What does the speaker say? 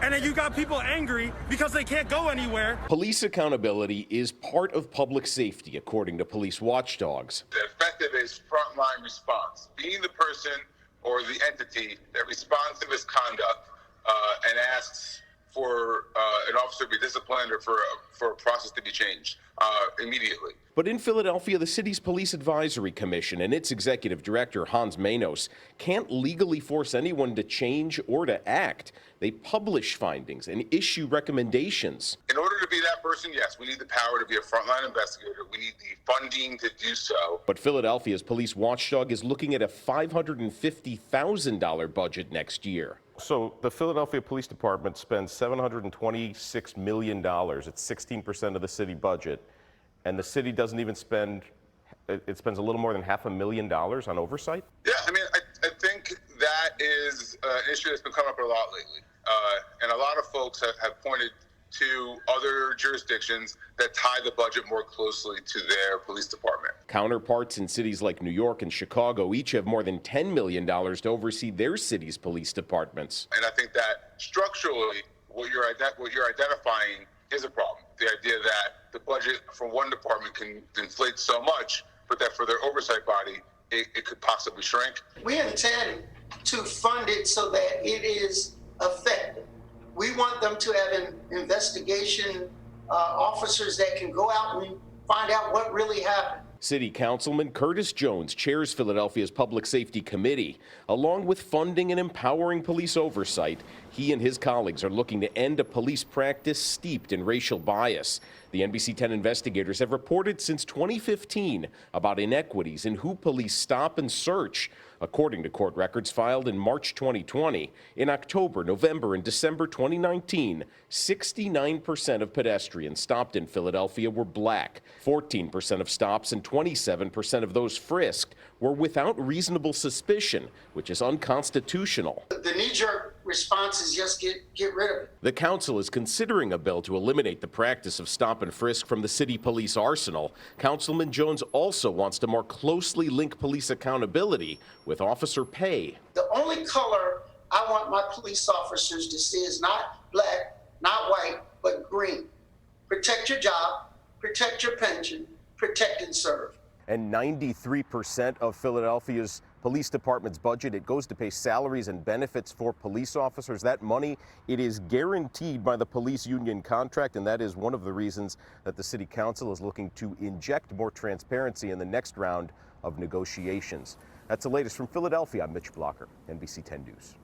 and then you got people angry because they can't go anywhere. Police accountability is part of public safety, according to police watchdogs. The effective is frontline response, being the person or the entity that responds to misconduct and asks for an officer to be disciplined or for a process to be changed immediately. But in Philadelphia, the city's Police Advisory Commission and its executive director, Hans Manos, can't legally force anyone to change or to act. They publish findings and issue recommendations. In order to be that person, yes, we need the power to be a frontline investigator. We need the funding to do so. But Philadelphia's police watchdog is looking at a $550,000 budget next year. So the Philadelphia Police Department spends $726 million. It's 16% of the city budget. And the city doesn't even spend, it spends a little more than $500,000 on oversight? Yeah, I mean, I think that is an issue that's been coming up a lot lately. And a lot of folks have pointed to other jurisdictions that tie the budget more closely to their police department. Counterparts in cities like New York and Chicago each have more than $10 million to oversee their city's police departments. And I think that structurally, what you're identifying is a problem. The idea that the budget for one department can inflate so much, but that for their oversight body, it could possibly shrink. We intend to fund it so that it is effective. We want them to have investigation officers that can go out and find out what really happened. City Councilman Curtis Jones chairs Philadelphia's Public Safety Committee. Along with funding and empowering police oversight, he and his colleagues are looking to end a police practice steeped in racial bias. The NBC10 investigators have reported since 2015 about inequities in who police stop and search. According to court records filed in March 2020, in October, November, and December 2019, 69% of pedestrians stopped in Philadelphia were black. 14% of stops and 27% of those frisked were without reasonable suspicion, which is unconstitutional. The knee-jerk response is just get rid of it. The council is considering a bill to eliminate the practice of stop and frisk from the city police arsenal. Councilman Jones also wants to more closely link police accountability with officer pay. The only color I want my police officers to see is not black, not white, but green. Protect your job, protect your pension, protect and serve. And 93% of Philadelphia's police department's budget, it goes to pay salaries and benefits for police officers. That money, it is guaranteed by the police union contract, and that is one of the reasons that the city council is looking to inject more transparency in the next round of negotiations. That's the latest from Philadelphia. I'm Mitch Blacher, NBC10 News.